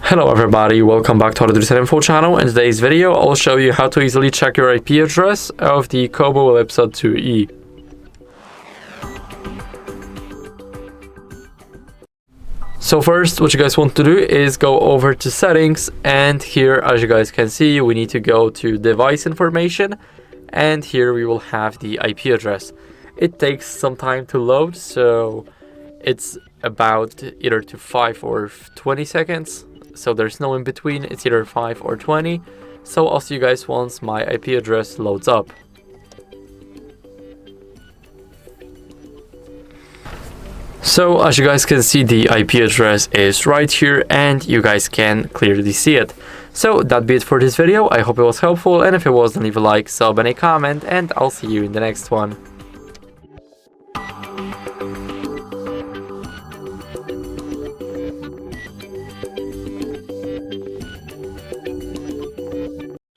Hello everybody, welcome back to HardReset.Info channel. In today's video, I'll show you how to easily check your IP address of the KOBO Elipsa 2E. So first, what you guys want to do is go over to settings, and here, as you guys can see, we need to go to device information, and here we will have the IP address. It takes some time to load, so it's about either to 5 or 20 seconds. So there's no in between, it's either 5 or 20. So I'll see you guys once my IP address loads up. So as you guys can see, the IP address is right here and you guys can clearly see it. So that'd be it for this video. I hope it was helpful, and if it was, then leave a like, sub, and a comment, and I'll see you in the next one.